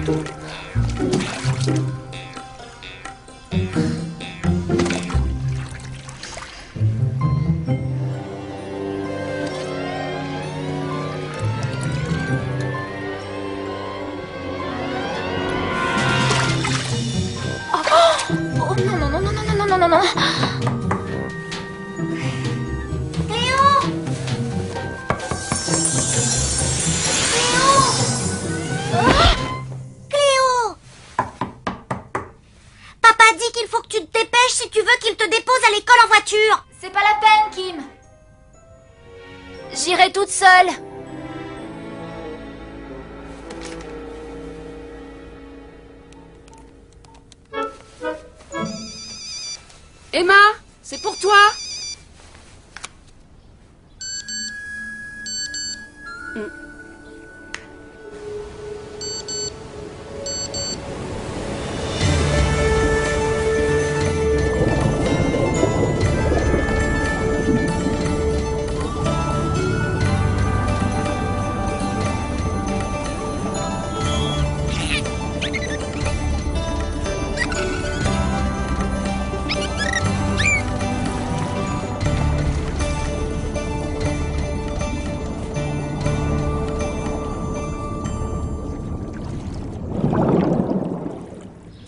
Non. Cléo! Papa dit qu'il faut que tu te dépêches si tu veux qu'il te dépose à l'école en voiture. C'est pas la peine, Kim. J'irai toute seule. Emma, c'est pour toi.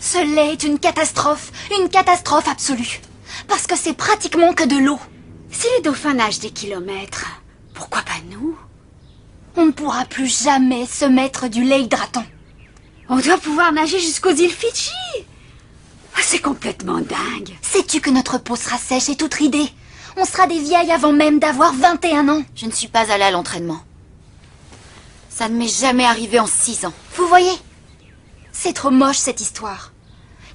Ce lait est une catastrophe absolue. Parce que c'est pratiquement que de l'eau. Si les dauphins nagent des kilomètres, pourquoi pas nous? On ne pourra plus jamais se mettre du lait hydratant. On doit pouvoir nager jusqu'aux îles Fidji. Ah, c'est complètement dingue. Sais-tu que notre peau sera sèche et toute ridée? On sera des vieilles avant même d'avoir 21 ans. Je ne suis pas allée à l'entraînement. Ça ne m'est jamais arrivé en 6 ans. Vous voyez? C'est trop moche cette histoire.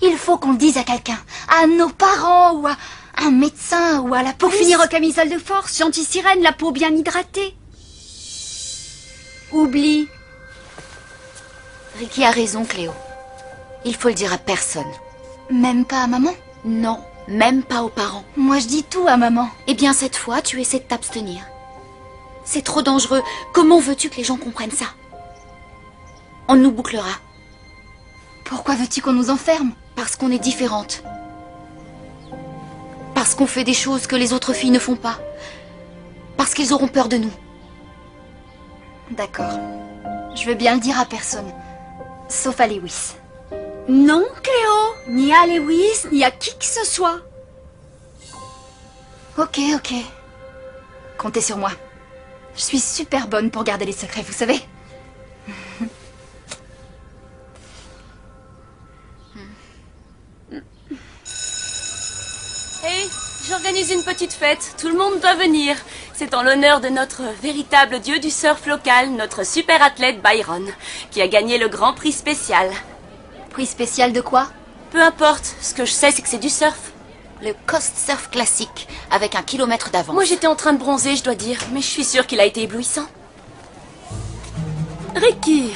Il faut qu'on le dise à quelqu'un. À nos parents ou à un médecin ou à la Pour police. finir au camisole de force, gentil sirène, la peau bien hydratée. Oublie. Ricky a raison, Cléo. Il faut le dire à personne. Même pas à maman? Non, même pas aux parents. Moi je dis tout à maman. Eh bien, cette fois, tu essaies de t'abstenir. C'est trop dangereux. Comment veux-tu que les gens comprennent ça? On nous bouclera. Pourquoi veux-tu qu'on nous enferme? Parce qu'on est différentes. Parce qu'on fait des choses que les autres filles ne font pas. Parce qu'ils auront peur de nous. D'accord. Je veux bien le dire à personne. Sauf à Lewis. Non, Cléo. Ni à Lewis, ni à qui que ce soit. Ok. Comptez sur moi. Je suis super bonne pour garder les secrets, vous savez. Hey, j'organise une petite fête. Tout le monde doit venir. C'est en l'honneur de notre véritable dieu du surf local, notre super athlète Byron, qui a gagné le grand prix spécial. Prix spécial de quoi? Peu importe, ce que je sais, c'est que c'est du surf. Le Coast Surf classique, avec 1 kilomètre d'avance. Moi, j'étais en train de bronzer, je dois dire, mais je suis sûre qu'il a été éblouissant. Ricky,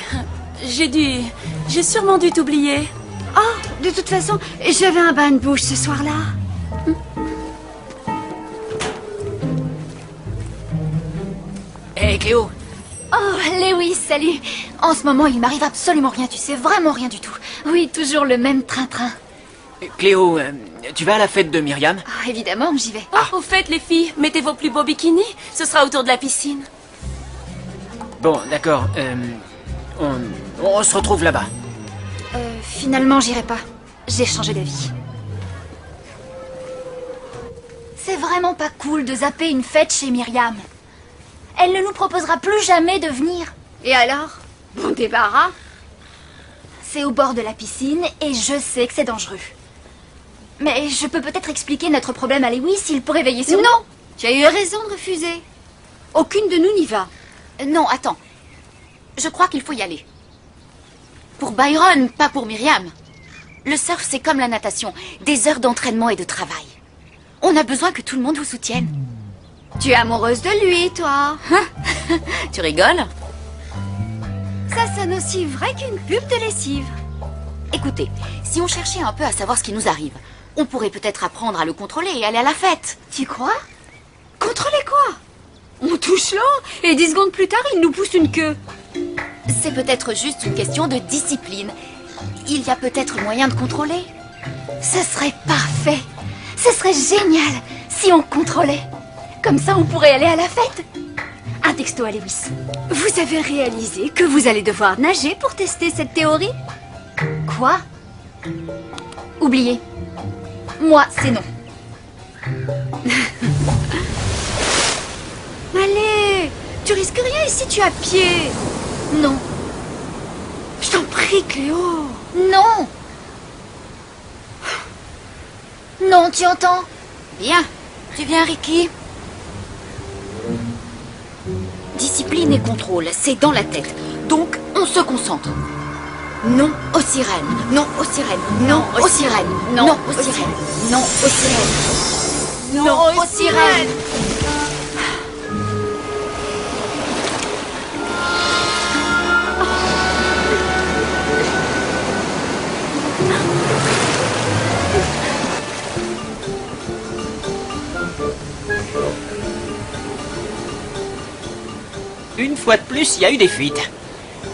j'ai sûrement dû t'oublier. Oh, de toute façon, j'avais un bain de bouche ce soir-là. Hé, Cléo. Oh, Lewis, salut. En ce moment, il m'arrive absolument rien, tu sais, vraiment rien du tout. Oui, toujours le même train-train. Cléo, tu vas à la fête de Myriam? Ah, évidemment, j'y vais. Au fait, les filles, mettez vos plus beaux bikinis. Ce sera autour de la piscine. Bon, d'accord. On se retrouve là-bas. Finalement, j'irai pas. J'ai changé d'avis. C'est vraiment pas cool de zapper une fête chez Myriam. Elle ne nous proposera plus jamais de venir. Et alors? Bon débarras? C'est au bord de la piscine et je sais que c'est dangereux. Mais je peux peut-être expliquer notre problème à Lewis s'il pourrait veiller sur nous. Non, tu as eu raison de refuser. Aucune de nous n'y va. Non, attends. Je crois qu'il faut y aller. Pour Byron, pas pour Myriam. Le surf, c'est comme la natation. Des heures d'entraînement et de travail. On a besoin que tout le monde vous soutienne. Tu es amoureuse de lui, toi. Tu rigoles? Ça sonne aussi vrai qu'une pub de lessive. Écoutez, si on cherchait un peu à savoir ce qui nous arrive, on pourrait peut-être apprendre à le contrôler et aller à la fête. Tu crois? Contrôler quoi? On touche l'eau et 10 secondes plus tard, il nous pousse une queue. c'est peut-être juste une question de discipline. Il y a peut-être moyen de contrôler. Ce serait parfait. Ce serait génial si on contrôlait. Comme ça, on pourrait aller à la fête. Un texto à Lewis. Vous avez réalisé que vous allez devoir nager pour tester cette théorie? Quoi? Oubliez. Moi, c'est non. Allez, tu risques rien ici, tu es à pied. Non. Je t'en prie, Cléo. Non. Non, tu entends? Bien. Tu viens, Ricky? Discipline et contrôle, c'est dans la tête. Donc, on se concentre. Non aux sirènes. Non aux sirènes. Non aux sirènes. Non aux sirènes. Non aux sirènes. Non aux sirènes. Une fois de plus, il y a eu des fuites.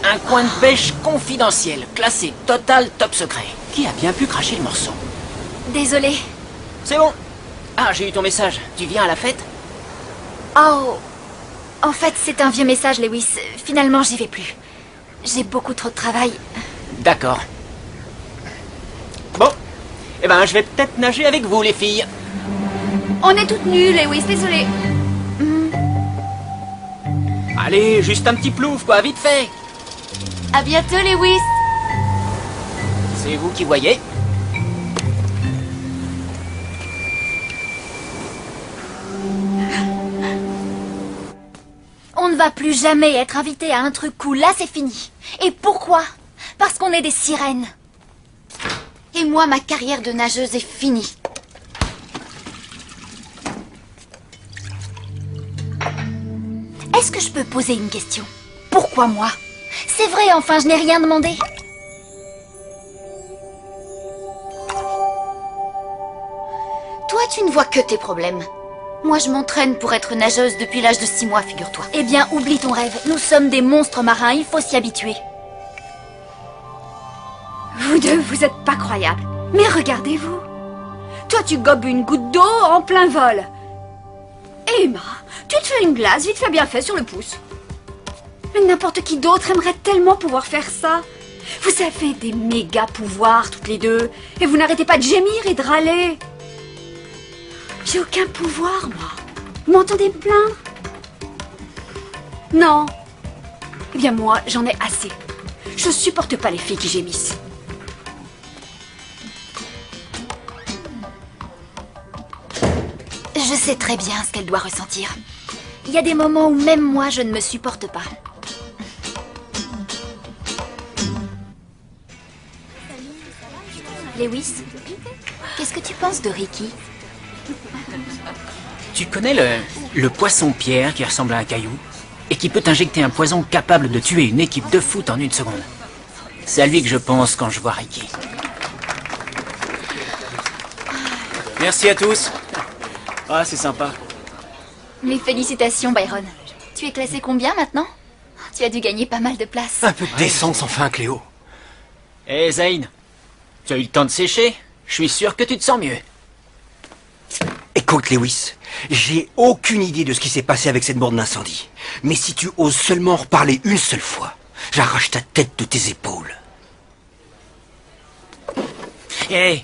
Un coin de pêche confidentiel, classé total top secret. Qui a bien pu cracher le morceau? Désolée. C'est bon. Ah, j'ai eu ton message. Tu viens à la fête? Oh. En fait, c'est un vieux message, Lewis. Finalement, j'y vais plus. J'ai beaucoup trop de travail. D'accord. Bon. Eh ben, je vais peut-être nager avec vous, les filles. On est toutes nues, Lewis, désolé. Allez, juste un petit plouf, quoi, vite fait. À bientôt, Lewis. C'est vous qui voyez. On ne va plus jamais être invité à un truc cool. Là, c'est fini. Et pourquoi? Parce qu'on est des sirènes. Et moi, ma carrière de nageuse est finie. Est-ce que je peux poser une question? Pourquoi moi? C'est vrai, enfin, je n'ai rien demandé. Toi, tu ne vois que tes problèmes. Moi, je m'entraîne pour être nageuse depuis l'âge de 6 mois, figure-toi. Eh bien, oublie ton rêve. Nous sommes des monstres marins, il faut s'y habituer. Vous deux, vous êtes pas croyables. Mais regardez-vous. Toi, tu gobes une goutte d'eau en plein vol. Emma, tu te fais une glace vite fait bien fait sur le pouce. Mais n'importe qui d'autre aimerait tellement pouvoir faire ça. Vous avez des méga pouvoirs toutes les deux. Et vous n'arrêtez pas de gémir et de râler. J'ai aucun pouvoir, moi. Vous m'entendez me plaindre? Non. Eh bien, moi, j'en ai assez. Je supporte pas les filles qui gémissent. Je sais très bien ce qu'elle doit ressentir. Il y a des moments où même moi, je ne me supporte pas. Lewis, qu'est-ce que tu penses de Ricky? Tu connais le poisson-pierre qui ressemble à un caillou et qui peut injecter un poison capable de tuer une équipe de foot en 1 seconde? C'est à lui que je pense quand je vois Ricky. Merci à tous. Ah, c'est sympa. Mes félicitations, Byron. Tu es classé combien maintenant? Tu as dû gagner pas mal de place. Un peu de décence enfin, Cléo. Hé, Zane, tu as eu le temps de sécher? Je suis sûr que tu te sens mieux. Écoute, Lewis, j'ai aucune idée de ce qui s'est passé avec cette borne d'incendie. Mais si tu oses seulement en reparler une seule fois, j'arrache ta tête de tes épaules. Hé,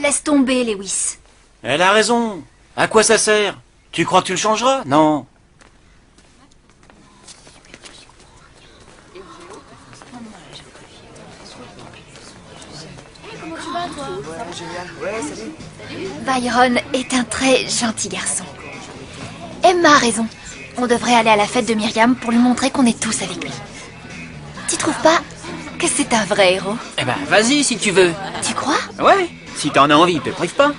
Laisse tomber, Lewis. Elle a raison. À quoi ça sert? Tu crois que tu le changeras? Non. Byron est un très gentil garçon. Emma a raison. On devrait aller à la fête de Myriam pour lui montrer qu'on est tous avec lui. Tu trouves pas que c'est un vrai héros? eh ben, vas-y si tu veux. Tu crois? Ouais, si t'en as envie, te prive pas.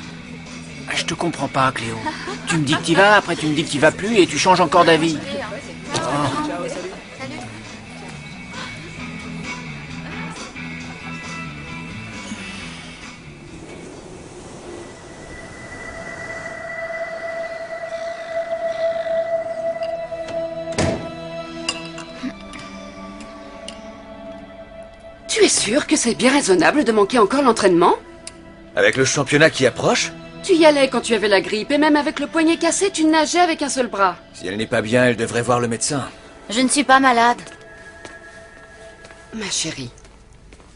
Ah, je te comprends pas, Cléo. Tu me dis que t'y vas, après tu me dis que t'y vas plus et tu changes encore d'avis. Tu es sûr que c'est bien raisonnable de manquer encore l'entraînement? Avec le championnat qui approche? Tu y allais quand tu avais la grippe, et même avec le poignet cassé, tu nageais avec un seul bras. Si elle n'est pas bien, elle devrait voir le médecin. Je ne suis pas malade. Ma chérie,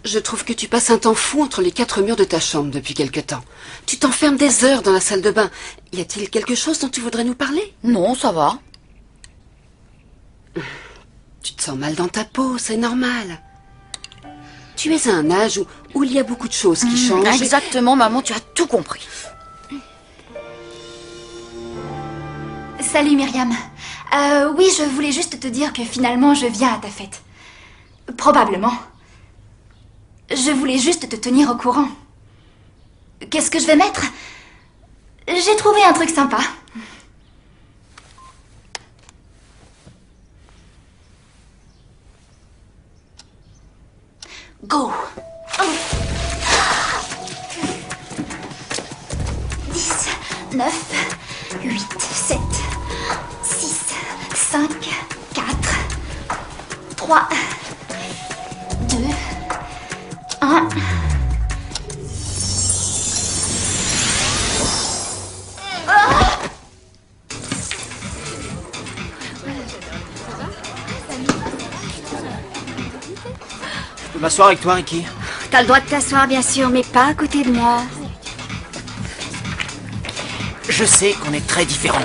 je trouve que tu passes un temps fou entre les 4 murs de ta chambre depuis quelque temps. Tu t'enfermes des heures dans la salle de bain. Y a-t-il quelque chose dont tu voudrais nous parler? Non, ça va. Tu te sens mal dans ta peau, c'est normal. Tu es à un âge où il y a beaucoup de choses qui changent. Exactement, maman, tu as tout compris. Salut Myriam. Oui, je voulais juste te dire que finalement je viens à ta fête. Probablement. Je voulais juste te tenir au courant. Qu'est-ce que je vais mettre? J'ai trouvé un truc sympa. Go! 10, 9, 8, 7, 6, 5, 4, 3, 2, 1... Je peux m'asseoir avec toi, Ricky? T'as le droit de t'asseoir, bien sûr, mais pas à côté de moi. Je sais qu'on est très différents.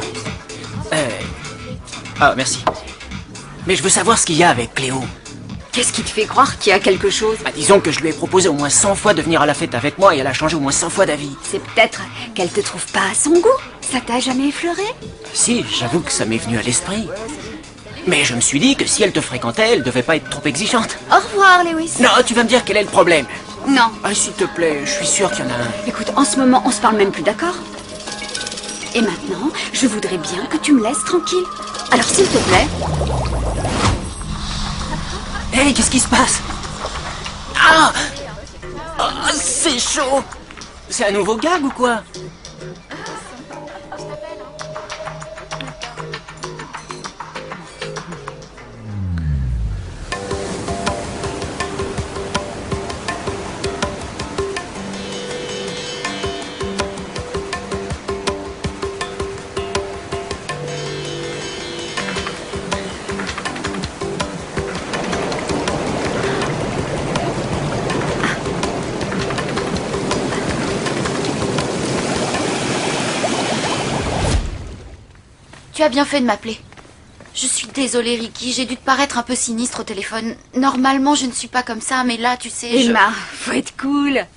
Ah, merci. Mais je veux savoir ce qu'il y a avec Cléo. Qu'est-ce qui te fait croire qu'il y a quelque chose? Bah, disons que je lui ai proposé au moins 100 fois de venir à la fête avec moi et elle a changé au moins 100 fois d'avis. C'est peut-être qu'elle te trouve pas à son goût. Ça t'a jamais effleuré? Si, j'avoue que ça m'est venu à l'esprit. Mais je me suis dit que si elle te fréquentait, elle devait pas être trop exigeante. Au revoir, Lewis. Non, tu vas me dire quel est le problème. Non. Ah, s'il te plaît, je suis sûr qu'il y en a un. Écoute, en ce moment, on se parle même plus, d'accord? Et maintenant, je voudrais bien que tu me laisses tranquille. Alors, s'il te plaît... Hey, qu'est-ce qui se passe? Ah, c'est chaud. C'est un nouveau gag ou quoi? Tu as bien fait de m'appeler. Je suis désolée, Ricky, j'ai dû te paraître un peu sinistre au téléphone. Normalement, je ne suis pas comme ça, mais là, tu sais, Emma, faut être cool.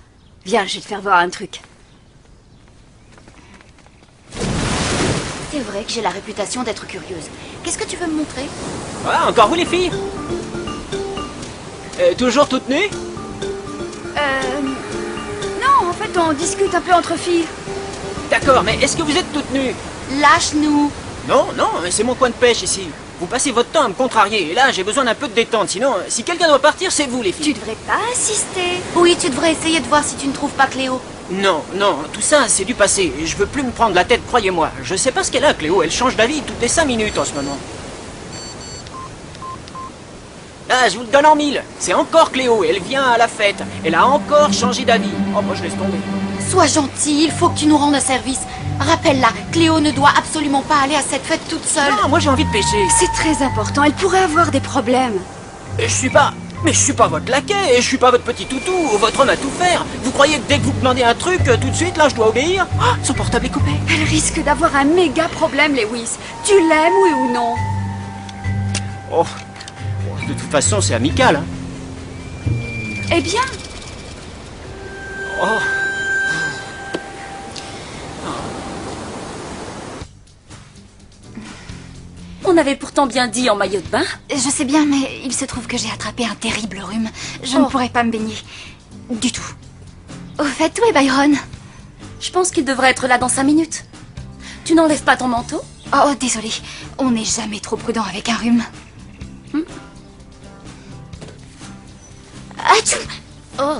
Viens, je vais te faire voir un truc. C'est vrai que j'ai la réputation d'être curieuse. Qu'est-ce que tu veux me montrer? Ah, encore vous les filles? Toujours toutes nues? Non, en fait, on discute un peu entre filles. D'accord, mais est-ce que vous êtes toutes nues? Lâche-nous. Non, non, c'est mon coin de pêche ici. Vous passez votre temps à me contrarier, et là, j'ai besoin d'un peu de détente. Sinon, si quelqu'un doit partir, c'est vous, les filles. Tu devrais pas insister. Oui, tu devrais essayer de voir si tu ne trouves pas Cléo. Non, non, tout ça, c'est du passé. Je veux plus me prendre la tête, croyez-moi. Je sais pas ce qu'elle a, Cléo. Elle change d'avis toutes les 5 minutes en ce moment. Ah, je vous le donne en 1000. C'est encore Cléo, elle vient à la fête. Elle a encore changé d'avis. Oh, moi, je laisse tomber. Sois gentil, il faut que tu nous rendes un service. Rappelle-la, Cléo ne doit absolument pas aller à cette fête toute seule. Non, moi, j'ai envie de pêcher. C'est très important, elle pourrait avoir des problèmes. Je suis pas... Mais je suis pas votre laquais, je suis pas votre petit toutou, votre homme à tout faire. Vous croyez que dès que vous me demandez un truc, tout de suite, là, je dois obéir? Oh, son portable est coupé. Elle risque d'avoir un méga problème, Lewis. Tu l'aimes, oui ou non? Oh, de toute façon, c'est amical, hein. Eh bien... Oh. On avait pourtant bien dit en maillot de bain. Je sais bien, mais il se trouve que j'ai attrapé un terrible rhume. Je ne pourrais pas me baigner. Du tout. Au fait, où est Byron? Je pense qu'il devrait être là dans 5 minutes. Tu n'enlèves pas ton manteau? Oh, désolé. On n'est jamais trop prudent avec un rhume. Atchou! Oh.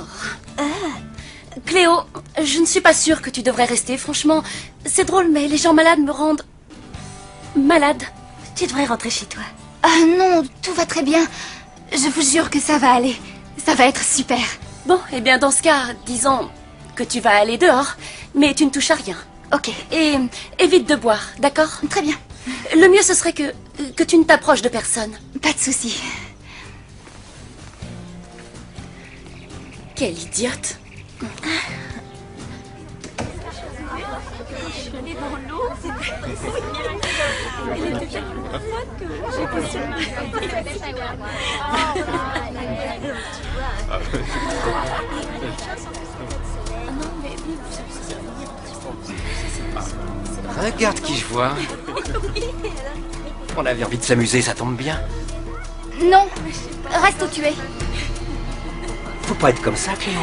Cléo, je ne suis pas sûre que tu devrais rester, franchement. C'est drôle, mais les gens malades me rendent... malade. Tu devrais rentrer chez toi. Ah non, tout va très bien. Je vous jure que ça va aller. Ça va être super. Bon, eh bien dans ce cas, disons que tu vas aller dehors, mais tu ne touches à rien. Ok, Et évite de boire, d'accord? très bien. Le mieux ce serait que tu ne t'approches de personne. Pas de souci. Quelle idiote! Regarde qui je vois. On avait envie de s'amuser, ça tombe bien. Non, reste où tu es. Faut pas être comme ça, Cléo.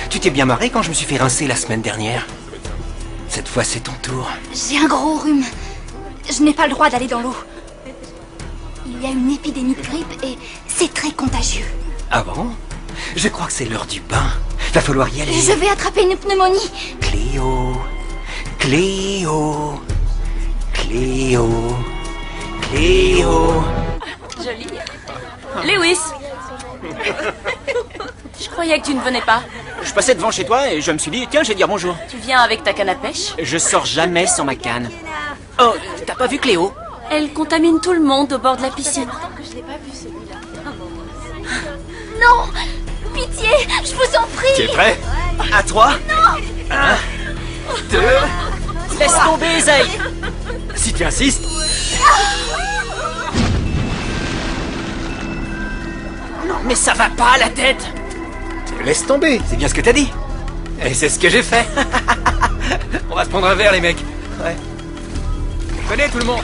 Tu t'es bien marré quand je me suis fait rincer la semaine dernière. Cette fois, c'est ton tour. J'ai un gros rhume. Je n'ai pas le droit d'aller dans l'eau. Il y a une épidémie de grippe et c'est très contagieux. Ah bon? Je crois que c'est l'heure du bain. Va falloir y aller. Je vais attraper une pneumonie. Cléo. Cléo. Cléo. Cléo. Joli. Lewis! Je croyais que tu ne venais pas. Je passais devant chez toi et je me suis dit, tiens, je vais dire bonjour. Tu viens avec ta canne à pêche? Je sors jamais sans ma canne. Oh, t'as pas vu Cléo? Elle contamine tout le monde au bord de la piscine. Non! Pitié, je vous en prie. Tu es prêt? À 3. Non. 1, 2. Laisse tomber, Zay. Si tu insistes. Non, mais ça va pas à la tête. Laisse tomber, c'est bien ce que t'as dit. Et c'est ce que j'ai fait. On va se prendre un verre, les mecs. Ouais. Venez, tout le monde.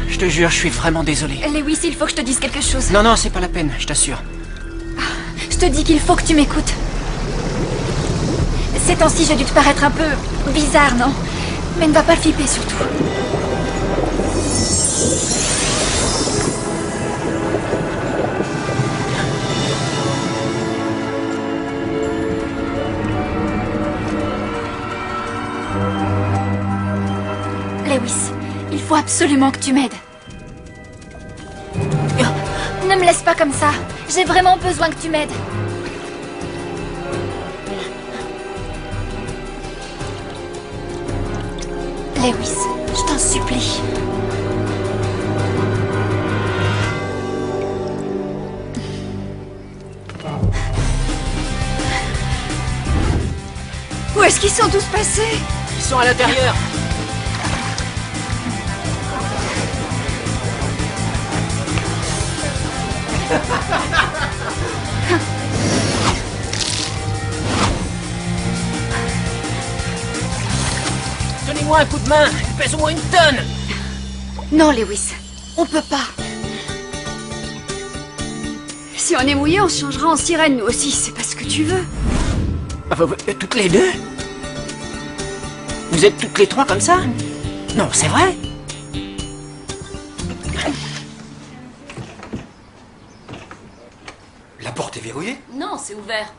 Je te jure, je suis vraiment désolé. Lewis, il faut que je te dise quelque chose. Non, non, c'est pas la peine, je t'assure. Je te dis qu'il faut que tu m'écoutes. Ces temps-ci, j'ai dû te paraître un peu bizarre, non? Mais ne va pas le flipper, surtout. Lewis, il faut absolument que tu m'aides. Ne me laisse pas comme ça. J'ai vraiment besoin que tu m'aides. Lewis, je t'en supplie. Où est-ce qu'ils sont tous passés? Ils sont à l'intérieur. Donnez-moi un coup de main, il pèse au moins une tonne. Non, Lewis, on peut pas. Si on est mouillé, on se changera en sirène, nous aussi. C'est pas ce que tu veux. Toutes les deux? Vous êtes toutes les trois comme ça? Non, c'est vrai? La porte est verrouillée? Non, c'est ouvert.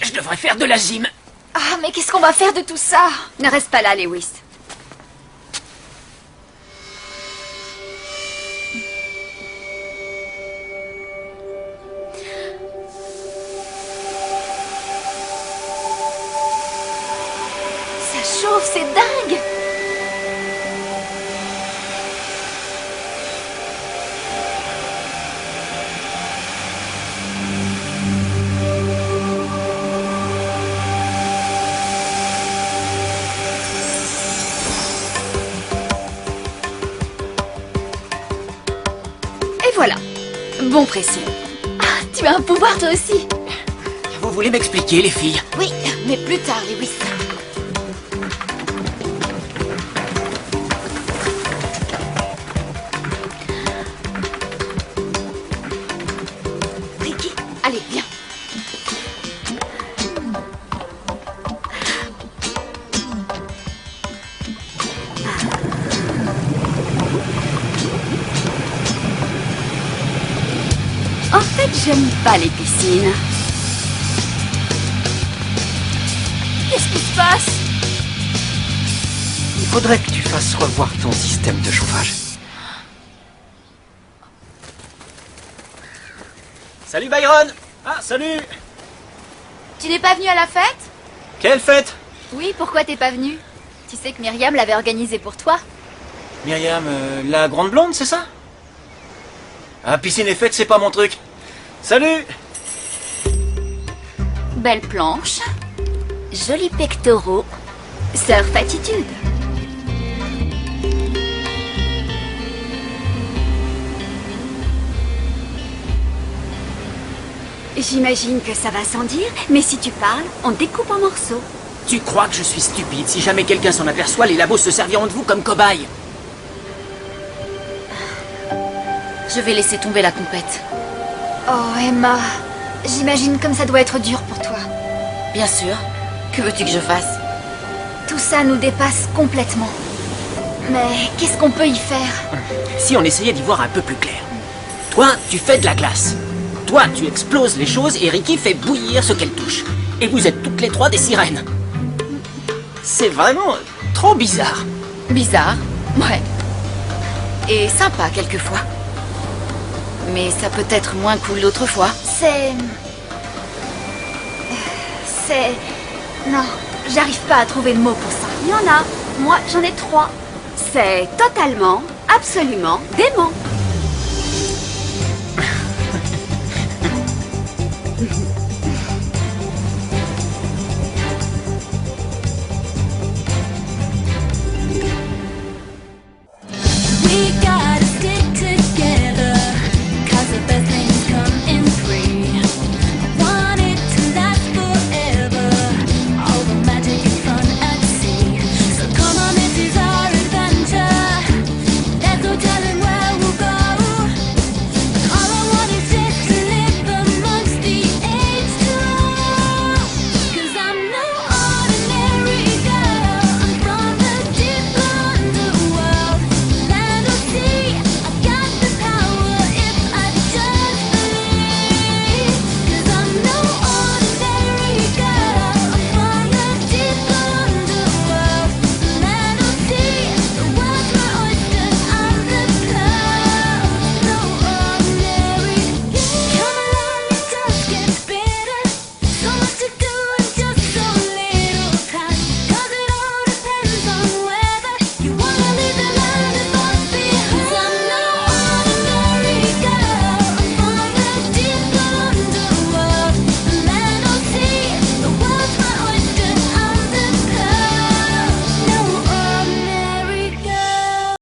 Je devrais faire de la gym. Ah, mais qu'est-ce qu'on va faire de tout ça? Ne reste pas là, Lewis. Ça chauffe, c'est dingue! Et voilà. Bon pressing. Ah, tu as un pouvoir toi aussi. Vous voulez m'expliquer, les filles? Oui, mais plus tard, Lewis. Ricky, allez, viens. En fait, j'aime pas les piscines. Qu'est-ce qui se passe? Il faut Faudrait que tu fasses revoir ton système de chauffage. Salut Byron! Ah, salut! Tu n'es pas venu à la fête? Quelle fête? Oui, pourquoi t'es pas venu? Tu sais que Myriam l'avait organisée pour toi. Myriam, la grande blonde, c'est ça? Ah, piscine et fête, c'est pas mon truc. Salut! Belle planche. Jolis pectoraux. Surf attitude. J'imagine que ça va sans dire, mais si tu parles, on te découpe en morceaux. Tu crois que je suis stupide? Si jamais quelqu'un s'en aperçoit, les labos se serviront de vous comme cobayes. Je vais laisser tomber la compète. Oh, Emma. J'imagine comme ça doit être dur pour toi. Bien sûr. Que veux-tu que je fasse? Tout ça nous dépasse complètement. Mais qu'est-ce qu'on peut y faire? Si on essayait d'y voir un peu plus clair. Toi, tu fais de la glace. Toi, tu exploses les choses et Ricky fait bouillir ce qu'elle touche. Et vous êtes toutes les trois des sirènes. C'est vraiment trop bizarre. Bizarre, ouais. Et sympa quelquefois. Mais ça peut être moins cool d'autrefois. C'est... Non, j'arrive pas à trouver de mots pour ça. Il y en a. Moi, j'en ai 3. C'est totalement, absolument dément.